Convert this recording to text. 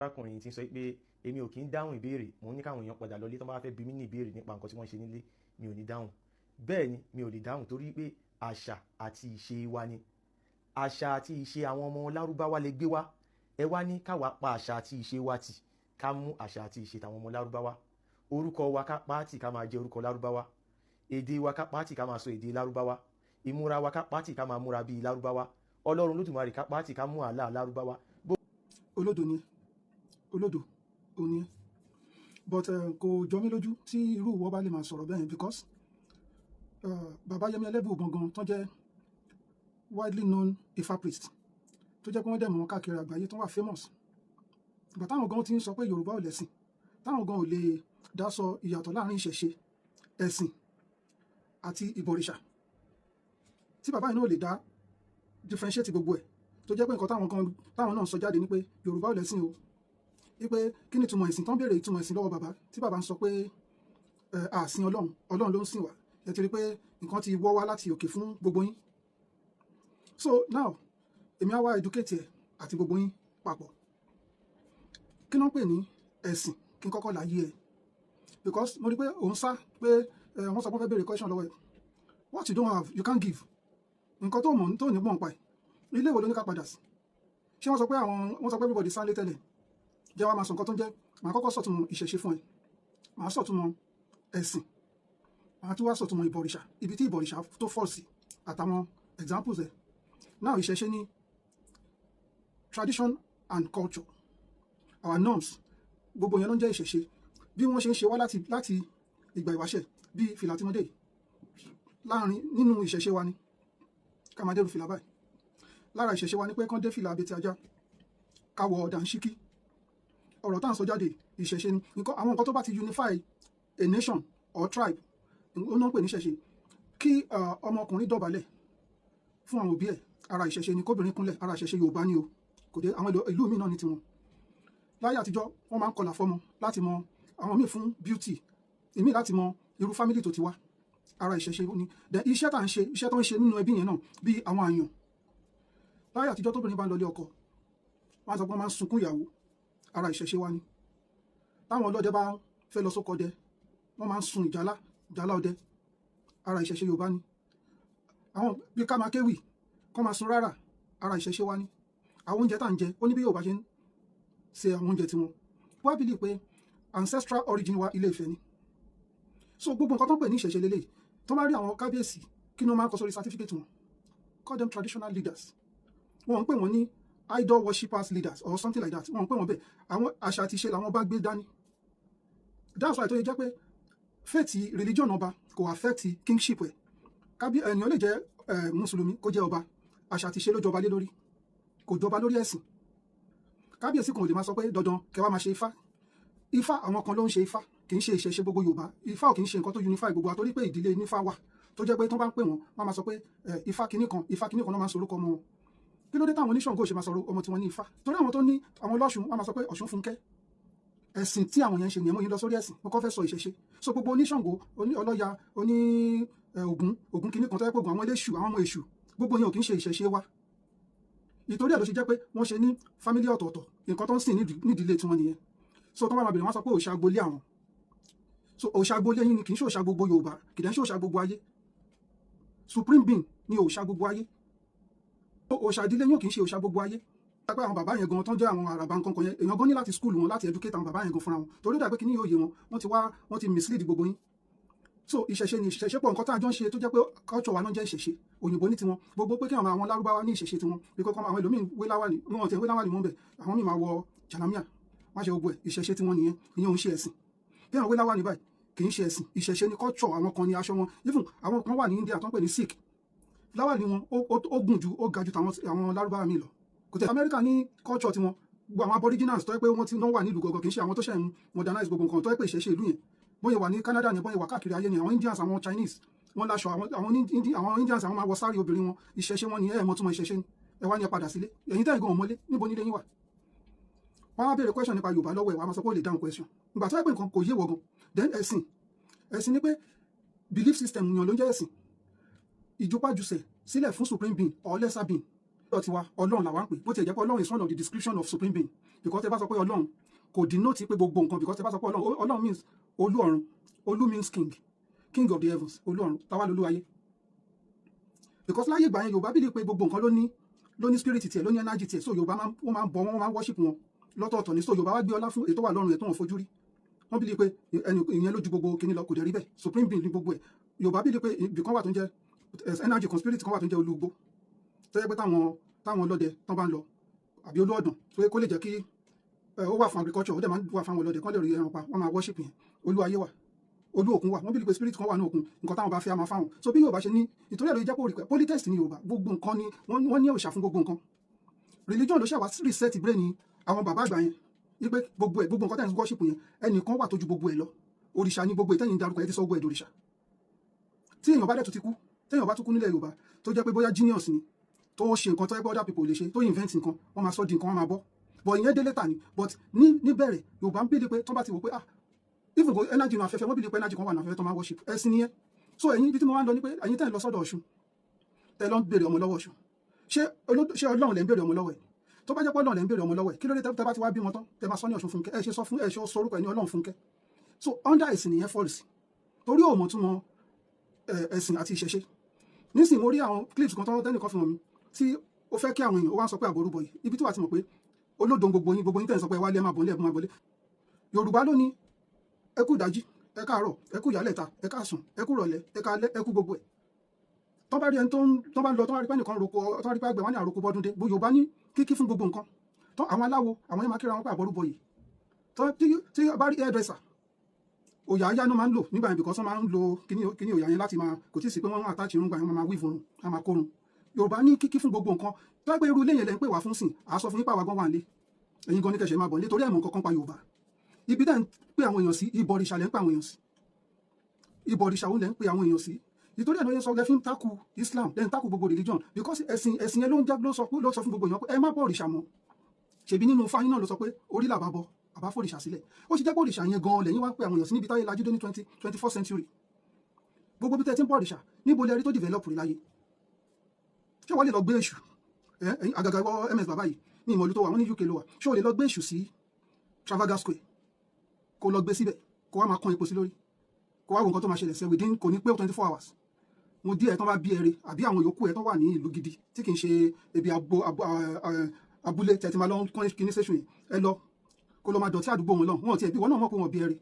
arákùnrin ti sọ pé èmi ò kí ń dáhùn ìbéèrè, mò ń ní káwọn èèyàn padà lọlé tó bá fẹ́ bi mí ní ìbéèrè nípa nǹkan tí wọ́n ṣe nílé, mi ò ní dáhùn. Bẹ́ẹ̀ ni mi ò lè dáhùn torí pé àṣà àti ìṣe wa ni. Àṣà àti ìṣe àwọn ọmọ Lárúbáwá lè gbé wá. Ẹ wá ní ká wá pa àṣà àti ìṣe wa tì, ká mú àṣà àti ìṣe tàwọn ọmọ Lárúbáwá. Orúkọ wa ká pàtì ká máa jẹ́ orúkọ Lárúbáwá. Èdè wa ká pàtì ká máa sọ èdè Lárúbáwá. Ìmúra wa ká pàtì ká máa múra bíi Lárúbáwá. Ọlọ́run Olódùmarè ká pàtì ká mú àlá Lárúbáwá. olódo ni olódo ò ní but kò jọ mí lójú tí irú ìwọ bá lè máa sọ̀rọ̀ bẹ́ẹ̀ because bàbá Yẹmí Ẹlẹ́bù gangan tó jẹ́ widely known Ifá priest tó jẹ́ pé wọ́n dẹ̀ mọ̀ káàkiri àgbáyé tó wà famous ìgbà táwọn gan ti ń sọ pé Yorùbá ò lẹ́sìn, táwọn gan ò lè dá sọ ìyàtọ̀ láàrin ìṣẹ̀ṣe, ẹ̀sìn àti ìbọ̀rìṣà, tí bàbá yìí náà ò lè dá differentiate gbogbo ẹ̀, tó jẹ́ pé nǹkan táwọn náà sọ jáde ni pé Yorùbá ò lẹ́sìn o, wípé kí ni ìtumọ̀ ẹ̀sìn, tán béèrè ìtumọ̀ ẹ̀sìn lọ́wọ́ bàbá, tí bàbá ń sọ pé àsìn Ọlọ́run ló ń sìn wá, ẹ ti rí pé nǹkan ti wọ́ wá láti òkè fún gbogbo yín. So now èmi á wá educate ẹ àti gbogbo yín papọ̀. Kí ló ń pè ní ẹ̀sìn, kí n kọ́kọ́ láyé ẹ, because mo rí pé òun sá pé wọ́n sọ pé wọ́n fẹ́ béèrè question lọ́wọ́ ẹ, what you don't have you can't give. Nǹkan tó mọ̀ tó ní mọ̀ ń pa ẹ̀, ilé ìwé ló ní ká padà sí. Ṣé wọ́n sọ pé everybody sáńlé tẹ́lẹ̀, jẹ́ wá máa sọ nǹkan tó ń jẹ́, màá kọ́kọ́ sọ̀túnmọ̀ ìṣẹ̀ṣe fún ẹ, màá sọ̀túnmọ̀ ẹ̀sìn, màá tún wá sọ̀túnmọ̀ ìbọ̀rìṣà, ibi tí ìbọ̀rìṣà tó fall sí àtàwọn examples ẹ̀. Now ìṣẹ̀ṣe ní tradition and culture, our norms, gbogbo yẹn ló ń jẹ́ ìṣẹ̀ṣe. Bí wọ́n ṣe ń ṣe wá láti ìgbà ìwáṣẹ̀, bí fìlà tí mo dé láàrin nínú ìṣẹ̀ṣe wa ni ká máa dérú fìlà báyìí. Lára ìṣẹ̀ṣe wa ni pé kán dé fìlà abetí ajá, ká wọ dàńṣíkí. Ọ̀rọ̀ tá à ń sọ jáde ìṣẹ̀ṣe ni. Àwọn nǹkan tó bá ti unify a nation or tribe ó náà ń pè ní ìṣẹ̀ṣe. Kí ọmọkùnrin dọ̀bálẹ̀ fún àwọn òbí ẹ̀, ara ìṣẹ̀ṣe ni. Kóbìnrin kúnlẹ̀, ara ìṣẹ̀ṣe Yorùbá ni o, kò dé àwọn ìlú míì náà ní tiwọn. Láyé àtijọ́ wọ́n máa ń kọlà fọ́mọ láti mọ àwọn míì fún beauty, ìmíì láti mọ irú family tó ti wá, ara ìṣẹ̀ṣe ni. Then iṣẹ́ tá à ń ṣe, iṣẹ́ tó ń ṣe nínú ẹbí yẹn náà, bí àwọn àyàn. Láyé àtijọ́ tóbìnrin bá ń lọlé ọkọ, wọ́n á sọ pé wọ́n máa ń sunkún ìyàwó, ara ìṣẹ̀ṣe wa ni. Táwọn ọlọ́dẹ bá fẹ́ lọ sóko ọdẹ, wọ́n máa ń sun ìjálá ọdẹ, ara ìṣẹ̀ṣe Yorùbá ni. Àwọn bí ká máa kéwì, kọ́ máa sun rárá, ara ìṣẹ̀ṣe wa ni. Àwọn oúnjẹ tá à ń jẹ, ó ní bí Yorùbá ṣe ń ṣe àwọn oúnjẹ tiwọn. Wọ́n á bìlì pé ancestral origin wa Ilé Ifẹ̀ ni. So gbogbo nǹkan tó ń pè ní ìṣẹ̀ṣe lélẹ̀, tó bá rí àwọn kábíyèsí, kí ni wọ́n máa ń kọ sórí certificate wọn? Call them traditional leaders. Wọ́n ń pè wọ́n ní idol worshippers leaders or something like that. Wọ́n ń pè wọ́n bẹ́ẹ̀. Àwọn àṣà àti ìṣe làwọn bá gbé dání. That's why tó yẹ jẹ́ pé faith religion ọba kò affect kingship ẹ̀. Ènìyàn lè jẹ́ mùsùlùmí kó jẹ́ ọba, àṣà àti ìṣe ló jọba lé lórí, kò jọba lórí ẹ̀sìn. Kábíyèsí kan ò lè máa sọ pé dandan kẹ́ wá máa ṣe ifá. Ifá àwọn kan ló ń ṣe ifá, kì í ṣe ìṣẹ̀ṣe gbogbo Yorùbá. Ifá ò kì í ṣe nǹkan tó unify gbogbo wa, torí pé ìdílé nífá wà tó jẹ́ pé tó bá ń pè wọ́n máa sọ pé ifá kinní kan náà máa ń sorúkọ ọmọ wọn. Kí ló dé táwọn oníṣàngó ṣe máa sọ ọmọ tí wọ́n ní ifá? Torí àwọn tó ní àwọn ọlọ́ṣun wọ́n máa sọ pé Ọ̀ṣun Fúnkẹ́. Ẹ̀sìn tí àwọn yẹn ń ṣe nìyẹn, mo yín lọ sórí ẹ̀sìn, mo kọ́ fẹ́ sọ ìṣẹ̀ṣe. So gbogbo oníṣàngó, ọlọ́ya, Ògún kinní kan tó yẹ pé àwọn eléṣù, àwọn ọmọ èṣù, gbogbo yẹn ò kì í ṣe ìṣẹ̀ṣe wa. Ìtorí ẹ̀ ló ṣe jẹ́ pé wọ́n ṣe ní family ọ̀tọ̀ọ̀tọ̀, nǹkan tó ń sìn nídìílé tiwọn nìyẹn. So tó bá máa bèrè wọ́n sọ pé òòṣà agbolé àwọn. So òòṣà agbolé yín ni, kì í ṣe òòṣà gbogbo Yorùbá, kì í ṣe òòṣà gbogbo ayé. Supreme being ni òòṣà gbogbo ayé. Òòṣà ìdílé yín kì í ṣe òòṣà gbogbo ayé. Pé àwọn bàbá yẹn gan tó jẹ́ àwọn àràbà nǹkan kan yẹn, èèyàn gan ní láti school wọn láti educate àwọn bàbá yẹn gan fúnra wọn. Torí dàgbé kí ní yóò yé wọn, wọ́n ti mislead gbogbo yín. So ìṣẹ̀ṣe ni ìṣẹ̀ṣe pọ̀ nǹkan tá a jọ ń ṣe tó jẹ́ pé culture wa náà jẹ́ ìṣẹ̀ṣe. Òyìnbó ní tiwọn, gbogbo pé kí àwọn Lárúbáwá ní ìṣẹ̀ṣe tiwọn, bí kò kọ́ àwọn ẹlòmíín wé láwàní, wọn tẹ̀ wé láwàní wọn bẹ̀, àwọn míì máa wọ jàlámíà, wọ́n ṣe gbogbo ẹ̀, ìṣẹ̀ṣe tiwọn nìyẹn, ìyẹn ò ń ṣe ẹ̀sìn. Bí àwọn wé láwàní báyìí, kì í ṣe ẹ̀sìn, ìṣẹ̀ṣe ni culture, àwọn kan ní aṣọ wọn. Even àwọn kan wà ní India tó ń pè ní Sikh, láwàní wọn ó gùn ju, ó ga ju àwọn Lárúbáwá míì lọ. Kò tẹ̀ Amẹ́ríkà ní culture tiwọn, gbogbo àwọn aboriginals tó yẹ pé wọ́n ti wà nílùú gọ̀gọ̀, kì í ṣe àwọn tó ṣẹ̀ ń modernize gbogbo nǹkan tó yẹ pé ìṣẹ̀ṣe ìlú yẹn. Bóyá wà ní Canada ni, bóyá wà káàkiri ayé ni, àwọn Indians, àwọn Chinese, wọ́n láṣọ, àwọn Indians àwọn máa wọ sáré obìnrin wọn, ìṣẹ̀ṣe wọn ni mọ̀ túmọ̀ ìṣẹ̀ṣe ni. Ẹ wá ní ẹ padà sílé, ẹ̀yin tẹ́ ìgan ọmọlé, níbo nílé yín wà? Wọ́n á béèrè question nípa Yorùbá lọ́wọ́ ẹ̀, wọ́n á máa sọ pé ó lè dáhùn question. Ìgbà tó yẹ pé nǹkan kò yé wọ gan. Then ẹ̀sìn ni pé belief system yàn ló ń jẹ́ ẹ̀sìn. Ìjùpájùsẹ̀ sílẹ̀ fún supreme being or lesser being. lọ́dọ̀ tiwa ọlọ́run làwa ń pè bó ti jẹ́ pé ọlọ́run is one of the description of supreme being because ẹ bá sọ pé ọlọ́run kò denote pé gbogbo nǹkan because ẹ bá sọ pé ọlọ́run means olú ọ̀run, olú means king of the heavens, olú ọ̀run táwa lolú ayé because láyé ìgbà yẹn yorùbá bíi pé gbogbo nǹkan ló ní spirit tiẹ̀ ló ní energy tiẹ̀ so yorùbá wọ́n máa ń bọ wọ́n máa ń worship wọn lọ́tọ̀ọ̀tọ̀ ní so yorùbá wá gbé ọlá fún ètò wà lọ́run ẹ̀ tó wọn fojú rí wọ́n bíi pé ìyẹn lójú gbogbo kìíní lọ kò dẹ̀ rí bẹ́ẹ̀ supreme being ní gbogbo ẹ̀ yorùbá bíi pé ibì kan wà tó ń jẹ́ energy kan spirit kan wà tó ń jẹ́ olúgbó tó yẹ pé táwọn ọlọ́dẹ tán bá ń lọ àbí olú ọ̀dàn tó yẹ kó lè jẹ́ kí ó wà fún agriculture ó dẹ̀ máa ń wà fún àwọn ọlọ́dẹ kán lè rí ẹran pa wọ́n máa worship yẹn olú ayé wà olú òkun wà wọ́n bíi pé spirit kan wà ní òkun nǹkan táwọn bá fẹ́ máa fáwọn so bí yorùbá ṣe ní ìtorí ẹ̀rọ ìjẹ́pọ̀ rí pé polytheist ní yorùbá gbogbo nǹkan ni wọ́n ní òòṣà fún gbogbo nǹkan religion ló ṣàwá reset brain ni àwọn bàbá àgbà yẹn wípé gbogbo nǹkan tẹ̀ ń worship yẹn ẹnìkan wà tó ju gbogbo ẹ̀ lọ òrìṣà ní gbogbo ìtẹ́yìn darúkọ ẹ ti sọ gbogbo ẹ̀ dòrìṣà tí èèyàn bá dẹ̀ tó ti kú téèyàn bá tún kú nílẹ̀ yorùbá tó jẹ́ pé bóyá genius ni tó ṣe nǹkan tó yẹ pé other people lè ṣe tó invent nǹkan wọ́n máa sọ di nǹkan wọ́n máa bọ́ but ìyẹn dé later ni but níbẹ̀rẹ̀ yorùbá ń bèèrè pé tó bá ti wò pé even go energy nu afẹ́fẹ́ wọ́n bèèrè pé energy kan wà nu afẹ́fẹ́ tó máa worship ẹ̀sìn nìyẹn so ẹ̀yin ibi tí mo wá ń lọ ni pé ẹ̀yin tẹ́ ń lọ sọ́dọ̀ ọ̀ṣun tẹ́ lọ ń béèrè ọmọ lọ́wọ́ ọ̀ṣun ṣé ọlọ́run lẹ́ ń béèrè ọmọ lọ́wọ́ ẹ̀ tó bá jẹ́ pé ọlọ́run lẹ́ ń béèrè ọmọ lọ́wọ́ ẹ̀ kí ló dé tẹ́ bá ti wá bímọ tán tẹ́ máa sọ ní ọ̀ṣun fúnkẹ́ ẹ̀ ṣe sọ fún ẹ̀ ṣe sọ orúkọ ẹ̀ ní ọlọ́run fúnkẹ́ so under ẹ̀sìn nìyẹn fọ́ọ̀lù sí torí òmò tún mọ ẹ̀sìn àti ìṣẹ̀ṣe nísìnyí mo rí àwọn clips kan tọ́wọ́ tẹ́nìkan fi hàn mi tí ó fẹ́ kí àwọn èèyàn ó wá ń sọ pé àbọ̀rúbọ yìí ibi tí wàá ti mọ̀ pé olódò gbogbo yín tẹ̀ ń sọ pé wálé ẹ máa bọ̀lé ẹ máa bọ̀lé yorùbá ló ní ẹ kú ìdájí ẹ káàárọ̀ ẹ kú ìyálẹ̀ta ẹ káàsùn ẹ kú ìrọ̀lẹ́ ẹ káalẹ́ ẹ kú gbogbo ẹ̀ tọ́ bá rí ẹni tó bá ń lọ tọ́ bá rí pé ẹnìkan roko tọ́ bá rí pé àgbẹ̀ wọn ní àròkọ bọ́dún dé yorùbá ní kíkí fún gbogbo nǹkan tọ́ àwọn aláwo àwọn yẹn máa kíra wọn pé àbọ̀rúbọ yìí tọ́ tí bá rí hairdresser òyà ayá ló máa ń lò nígbà yẹn bìkọ́ sọ máa ń lo kíní òyà yẹn láti máa kò tí ì sí pé wọ́n àtàchì irun gbà yẹn wọ́n máa wí fún un a máa kórun yorùbá ní kíkí fún gbogbo nǹkan tó ẹgbẹ́ irú ilé yẹn lẹ́ ń pè wá fún sìn àá sọ fún yípa wa gan wà nílé ẹ̀yin gan ní kẹsẹ̀ máa bọ̀ nílé torí ẹ̀mọ̀ kankan pa yorùbá ibi dẹ́ ń pè àwọn èèyàn sí ìbọ̀rìṣà lẹ́ ń pè àwọn èèyàn sí ìbọ̀rìṣà òun lẹ́ ń pè àwọn èèyàn sí ìtorí ẹ̀ ló yẹn sọ lẹ́ fi ń takù islam lẹ́ ń takù gbogbo religion because ẹ̀sìn yẹn ló sọ fún gbogbo èèyàn pé ẹ má bọ òrìṣà mọ́ ṣèbí nínú fáyín náà ló sọ pé orí làbá bọ àbá fòrìṣà sílẹ̀ ó ṣe jẹ́ pé òrìṣà yẹn gan lẹ́yìn wá pé àwọn èèyàn sí níbi táyé lajú dé ní 21st century gbogbo bí tẹ́ ti ń bọ òrìṣà níbo lẹ rí tó develop rí láyé ṣé wọ́n lè lọ gbé èṣù àgàgà ìwọ ms bàbá yìí ní ìmọ̀lú tó wà wọ́n ní UK ló wà ṣé o lè lọ gbé èṣù sí Trafalgar Square kó lọ gbé síbẹ̀ kó wá máa kán epo sí lórí kó wá wo nǹkan tó máa ṣẹlẹ̀ sí within kò ní pé 24 hours mo díẹ̀ tán bá bí ẹrẹ àbí àwọn yòókù ẹ̀ tán wà ní ìlú gidi tí kì í ṣe ebi abúlé tẹ̀ tí máa lọ kán kíní station yìí ẹ lọ kó lọ máa dọ̀tí àdúgbò wọn lọ wọn ò tiẹ̀ bí wọn náà mọ̀ pé wọn bí ẹrẹ